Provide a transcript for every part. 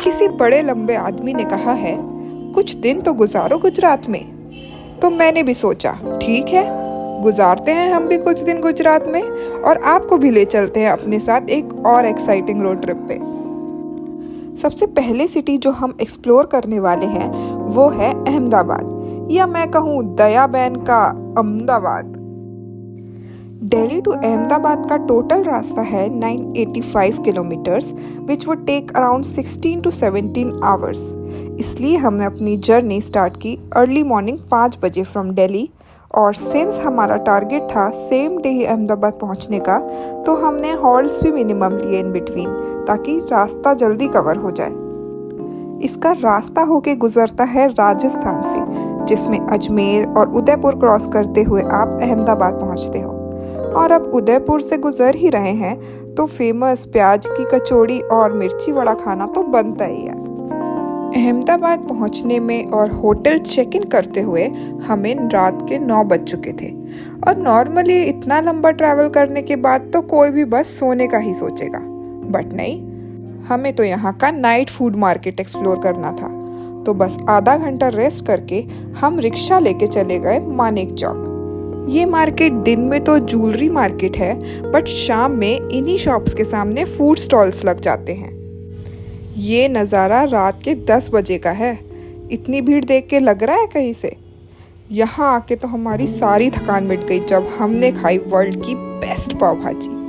किसी बड़े लंबे आदमी ने कहा है, कुछ दिन तो गुजारो गुजरात में। तो मैंने भी सोचा, ठीक है, गुजारते हैं हम भी कुछ दिन गुजरात में और आपको भी ले चलते हैं अपने साथ एक और एक्साइटिंग रोड ट्रिप पे। सबसे पहले सिटी जो हम एक्सप्लोर करने वाले हैं वो है अहमदाबाद, या मैं कहूँ दयाबेन का अहमदाबाद। दिल्ली टू अहमदाबाद का टोटल रास्ता है 985 kilometres, which would take around 16 to 17 hours. इसलिए हमने अपनी जर्नी स्टार्ट की अर्ली मॉर्निंग 5 बजे फ्रॉम दिल्ली, और सिंस हमारा टारगेट था सेम डे ही अहमदाबाद पहुंचने का, तो हमने हॉल्ट्स भी मिनिमम लिए इन बिटवीन ताकि रास्ता जल्दी कवर हो जाए। इसका रास्ता होके गुजरता है राजस्थान से, जिसमें अजमेर और उदयपुर क्रॉस करते हुए आप अहमदाबाद पहुंचते हो। और अब उदयपुर से गुजर ही रहे हैं तो फेमस प्याज की कचौड़ी और मिर्ची वड़ा खाना तो बनता ही है। अहमदाबाद पहुंचने में और होटल चेक इन करते हुए हमें रात के 9 बज चुके थे, और नॉर्मली इतना लंबा ट्रैवल करने के बाद तो कोई भी बस सोने का ही सोचेगा, बट नहीं, हमें तो यहाँ का नाइट फूड मार्केट एक्सप्लोर करना था। तो बस आधा घंटा रेस्ट करके हम रिक्शा लेके चले गए मानेक चौक। ये मार्केट दिन में तो ज्वेलरी मार्केट है, बट शाम में इन्हीं शॉप्स के सामने फूड स्टॉल्स लग जाते हैं। ये नज़ारा रात के 10 बजे का है। इतनी भीड़ देख के लग रहा है कहीं से। यहाँ आके तो हमारी सारी थकान मिट गई जब हमने खाई वर्ल्ड की बेस्ट पाव भाजी।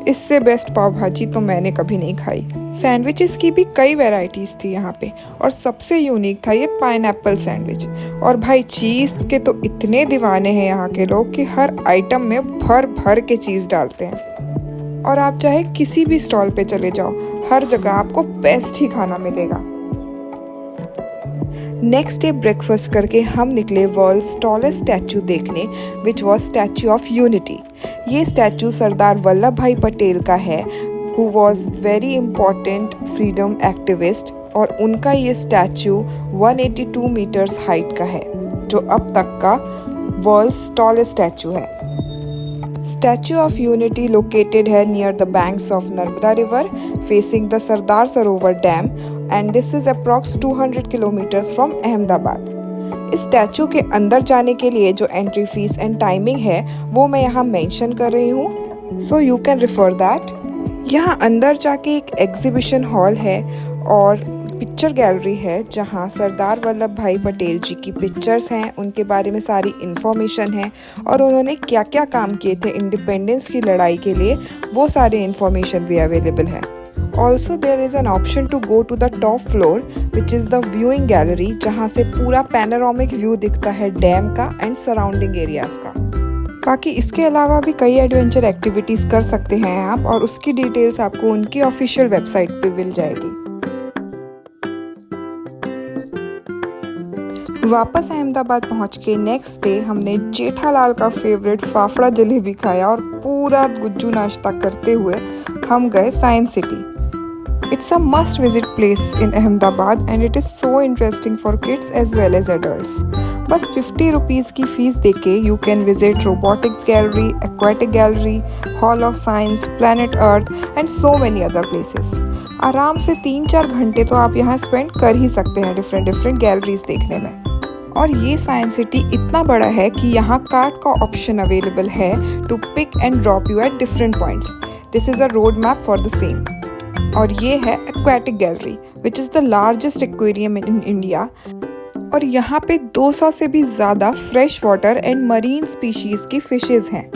इससे बेस्ट पाव भाजी तो मैंने कभी नहीं खाई। सैंडविचेस की भी कई वैरायटीज़ थी यहाँ पे, और सबसे यूनिक था ये पाइनएप्पल सैंडविच। और भाई चीज़ के तो इतने दीवाने हैं यहाँ के लोग कि हर आइटम में भर भर के चीज़ डालते हैं। और आप चाहे किसी भी स्टॉल पे चले जाओ, हर जगह आपको बेस्ट ही खाना मिलेगा। नेक्स्ट डे ब्रेकफास्ट करके हम निकले वर्ल्ड्स टॉलेस्ट स्टैचू देखने, which was statue of unity. ये स्टैचू सरदार वल्लभ भाई पटेल का है, who was very important freedom activist, और उनका ये स्टैचू 182 मीटर्स हाइट का है, जो अब तक का वर्ल्ड्स टॉलेस्ट स्टैचू है। स्टैचू ऑफ यूनिटी लोकेटेड है near the banks of Narmada river, facing the Sardar Sarovar dam, and this is approx 200 kilometres from Ahmedabad. इस स्टैचू के अंदर जाने के लिए जो एंट्री फीस एंड टाइमिंग है वो मैं यहाँ मेंशन कर रही हूँ, so you can refer that. यहाँ अंदर जाके एक एग्जीबिशन हॉल है और पिक्चर गैलरी है, जहाँ सरदार वल्लभ भाई पटेल जी की पिक्चर्स हैं, उनके बारे में सारी इन्फॉर्मेशन है, और उन्होंने क्या क्या काम किए थे इंडिपेंडेंस की लड़ाई के लिए, वो सारी इन्फॉर्मेशन भी अवेलेबल है। Also there is an option to go to the top floor, which is the viewing gallery, जहाँ से पूरा पैनोरामिक व्यू दिखता है डैम का एंड सराउंडिंग एरियाज का। बाकी इसके अलावा भी कई एडवेंचर एक्टिविटीज़ कर सकते हैं आप, और उसकी डिटेल्स आपको उनकी ऑफिशियल वेबसाइट पे मिल जाएगी। वापस अहमदाबाद पहुंच के नेक्स्ट डे हमने जेठालाल का फेवरेट फाफड़ा जलेबी खाया, और पूरा गुज्जू नाश्ता करते हुए हम गए science city. It's a must visit place in Ahmedabad and it is so interesting for kids as well as adults. बस 50 रुपीज़ की फीस देके you can visit robotics gallery, aquatic gallery, hall of science, planet earth and so many other places. आराम से 3-4 घंटे तो आप यहाँ spend कर ही सकते हैं डिफरेंट गैलरीज देखने में। और ये साइंस सिटी इतना बड़ा है कि यहाँ कार्ट का ऑप्शन अवेलेबल है to pick and drop you at different points. This is a road map for the same. और ये है aquatic gallery, which is the largest aquarium in India, और यहाँ पे 200 से भी ज़्यादा fresh water and marine species की फिशेज़ हैं।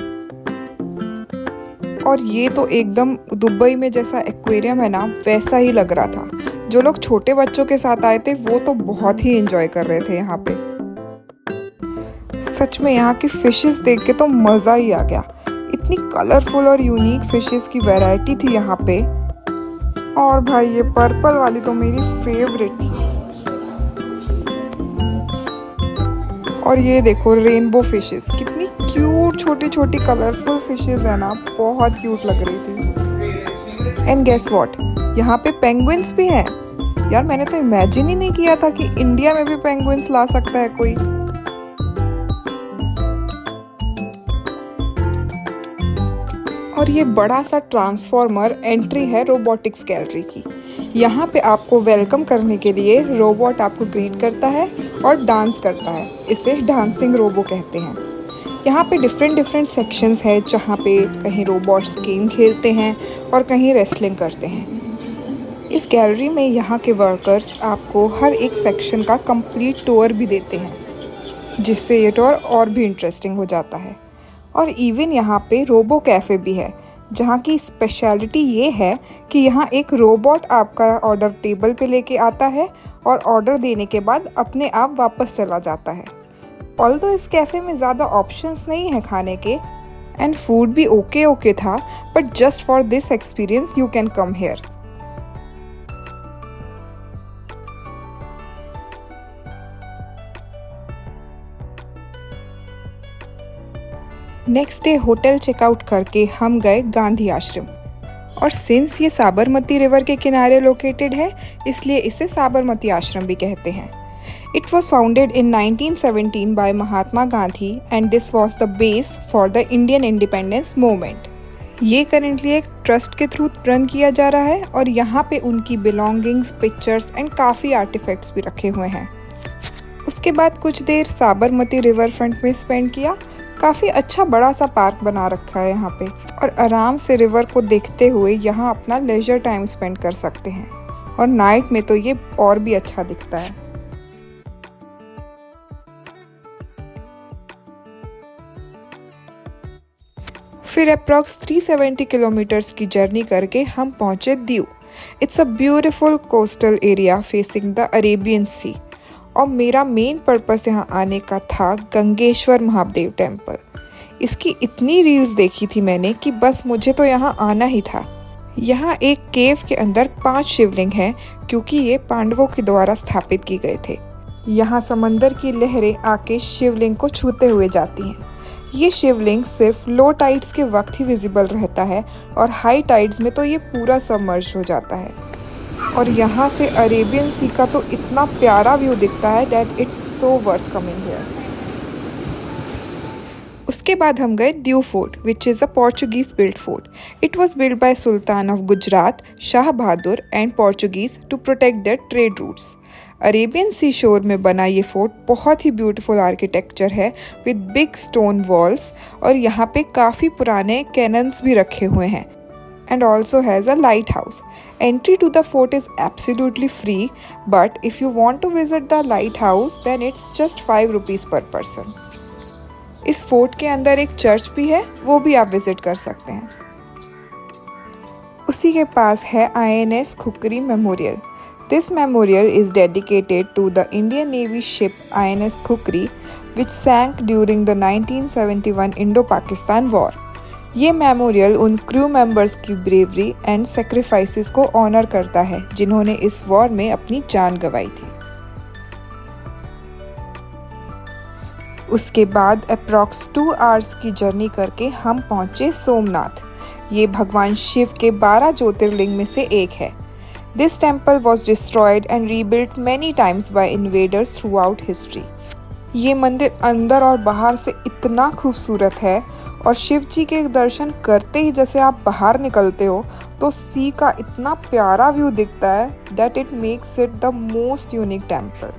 और ये तो एकदम दुबई में जैसा एक्वेरियम है ना, वैसा ही लग रहा था। जो लोग छोटे बच्चों के साथ आए थे वो तो बहुत ही एंजॉय कर रहे थे यहाँ पे। सच में यहाँ की फिशेस देख के तो मज़ा ही आ गया। इतनी कलरफुल और यूनिक फिशेस की वैरायटी थी यहाँ पे। और भाई ये पर्पल वाली तो मेरी फेवरेट थी। और ये देखो रेनबो फिशेस, कितनी क्यूट छोटी छोटी कलरफुल फिशेस है ना, बहुत क्यूट लग रही थी। एंड गेस व्हाट, यहाँ पे पेंगुइन्स भी हैं। यार मैंने तो इमेजिन ही नहीं किया था कि इंडिया में भी पेंगुइन्स ला सकता है कोई। और ये बड़ा सा ट्रांसफॉर्मर एंट्री है रोबोटिक्स गैलरी की। यहाँ पे आपको वेलकम करने के लिए रोबोट आपको ग्रीट करता है और डांस करता है। इसे डांसिंग रोबो कहते हैं। यहाँ पे डिफरेंट सेक्शंस है जहाँ पे कहीं रोबोट्स गेम खेलते हैं और कहीं रेसलिंग करते हैं। इस गैलरी में यहाँ के वर्कर्स आपको हर एक सेक्शन का कंप्लीट टूर भी देते हैं, जिससे ये टूर और भी इंटरेस्टिंग हो जाता है। और इवन यहाँ पे रोबो कैफ़े भी है, जहाँ की स्पेशलिटी ये है कि यहाँ एक रोबोट आपका ऑर्डर टेबल पे लेके आता है और ऑर्डर देने के बाद अपने आप वापस चला जाता है। ऑल्दो इस कैफ़े में ज़्यादा ऑप्शंस नहीं है खाने के एंड फूड भी ओके था, but just for this experience you can come here. Next day hotel checkout करके हम गए गांधी आश्रम। और सिंस ये साबरमती रिवर के किनारे लोकेटेड है, इसलिए इसे साबरमती आश्रम भी कहते हैं। It was founded in 1917 by Mahatma Gandhi and this was the base for the Indian independence movement. ये करेंटली एक ट्रस्ट के थ्रू रन किया जा रहा है और यहाँ पे उनकी बिलोंगिंग्स, पिक्चर्स एंड काफ़ी आर्टिफैक्ट्स भी रखे हुए हैं। उसके बाद कुछ देर साबरमती रिवर फ्रंट में स्पेंड किया। काफ़ी अच्छा बड़ा सा पार्क बना रखा है यहाँ पे और आराम से रिवर को देखते हुए यहाँ अपना लेजर टाइम स्पेंड कर सकते हैं। और नाइट में तो ये और भी अच्छा दिखता है। फिर अप्रॉक्स 370 किलोमीटर्स की जर्नी करके हम पहुँचे Diu. It's a beautiful coastal area facing the Arabian sea. और मेरा मेन पर्पस यहाँ आने का था गंगेश्वर महादेव टेम्पल। इसकी इतनी रील्स देखी थी मैंने कि बस मुझे तो यहाँ आना ही था। यहाँ एक केव के अंदर 5 शिवलिंग हैं, क्योंकि ये पांडवों के द्वारा स्थापित किए गए थे। यहाँ समंदर की लहरें आके शिवलिंग को छूते हुए जाती हैं। ये शिवलिंग सिर्फ लो टाइड्स के वक्त ही विजिबल रहता है और हाई टाइड्स में तो ये पूरा सबमर्ज हो जाता है। और यहाँ से अरेबियन सी का तो इतना प्यारा व्यू दिखता है that it's so worth coming here. उसके बाद हम गए Diu fort, which is a Portuguese build fort. It was build by sultan of Gujarat Shah Bahadur and Portuguese to protect their trade routes. Arabian sea shore में बना ये फोर्ट बहुत ही ब्यूटीफुल आर्किटेक्चर है विद बिग स्टोन वॉल्स। और यहाँ पे काफ़ी पुराने कैनन्स भी रखे हुए हैं and also has a lighthouse. Entry to the fort is absolutely free, but if you want to visit the lighthouse then it's just 5 rupees per person. इस फोर्ट के अंदर एक चर्च भी है, वो भी आप विजिट कर सकते हैं। उसी के पास है INS khukri memorial. This memorial is dedicated to the Indian Navy ship INS Khukri, which sank during the 1971 Indo-Pakistan War. ये मेमोरियल उन क्रू मेंबर्स की ब्रेवरी एंड सेक्रीफाइसेस को ऑनर करता है जिन्होंने इस वॉर में अपनी जान गंवाई थी। उसके बाद अप्रॉक्स 2 आवर्स की जर्नी करके हम पहुंचे सोमनाथ। ये भगवान शिव के 12 ज्योतिर्लिंग में से एक है। This temple was destroyed and rebuilt many times bye invaders through out history. ये मंदिर अंदर और बाहर से इतना खूबसूरत है और शिव जी के दर्शन करते ही जैसे आप बाहर निकलते हो तो सी का इतना प्यारा व्यू दिखता है that it makes it the most unique temple.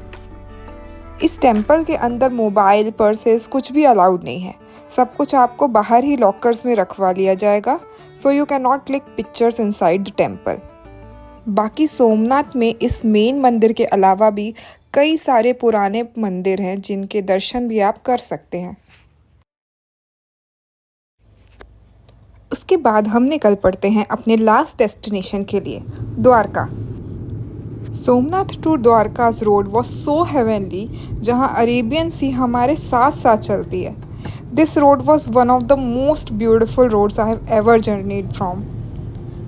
इस टेम्पल के अंदर मोबाइल, पर्सेस कुछ भी अलाउड नहीं है। सब कुछ आपको बाहर ही लॉकर्स में रखवा लिया जाएगा, so you can not click pictures inside the temple. बाकी सोमनाथ में इस मेन मंदिर के अलावा भी कई सारे पुराने मंदिर हैं जिनके दर्शन भी आप कर सकते हैं। उसके बाद हम निकल पड़ते हैं अपने लास्ट डेस्टिनेशन के लिए, Dwarka. Somnath to Dwarka's road was so heavenly, जहां अरेबियन सी हमारे साथ साथ चलती है। This road was one of the most beautiful roads I have ever journeyed from.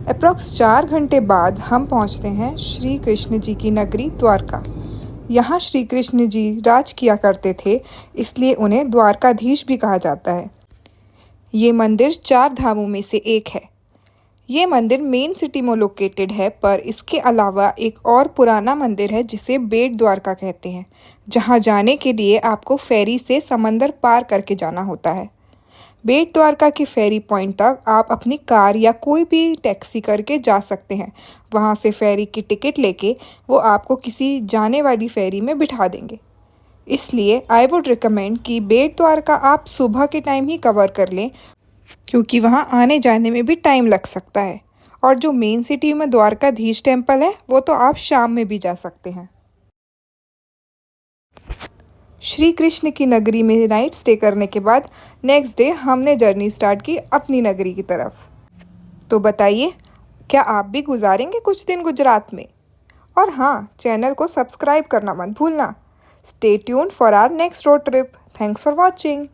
Approx 4 घंटे बाद हम पहुंचते हैं श्री कृष्ण जी की नगरी द्वारका। यहाँ श्री कृष्ण जी राज किया करते थे, इसलिए उन्हें द्वारकाधीश भी कहा जाता है। ये मंदिर 4 धामों में से एक है। ये मंदिर मेन सिटी में लोकेटेड है, पर इसके अलावा एक और पुराना मंदिर है जिसे बेट द्वारका कहते हैं, जहाँ जाने के लिए आपको फेरी से समंदर पार करके जाना होता है। बेट द्वारका के फेरी पॉइंट तक आप अपनी कार या कोई भी टैक्सी करके जा सकते हैं। वहाँ से फेरी की टिकट लेके वो आपको किसी जाने वाली फेरी में बिठा देंगे। इसलिए आई वुड रिकमेंड कि बेट द्वारका आप सुबह के टाइम ही कवर कर लें, क्योंकि वहाँ आने जाने में भी टाइम लग सकता है। और जो मेन सिटी में द्वारकाधीश टेम्पल है वो तो आप शाम में भी जा सकते हैं। श्री कृष्ण की नगरी में नाइट स्टे करने के बाद नेक्स्ट डे हमने जर्नी स्टार्ट की अपनी नगरी की तरफ। तो बताइए, क्या आप भी गुजारेंगे कुछ दिन गुजरात में? और हाँ, चैनल को सब्सक्राइब करना मत भूलना। Stay tuned for our next road trip. Thanks for watching.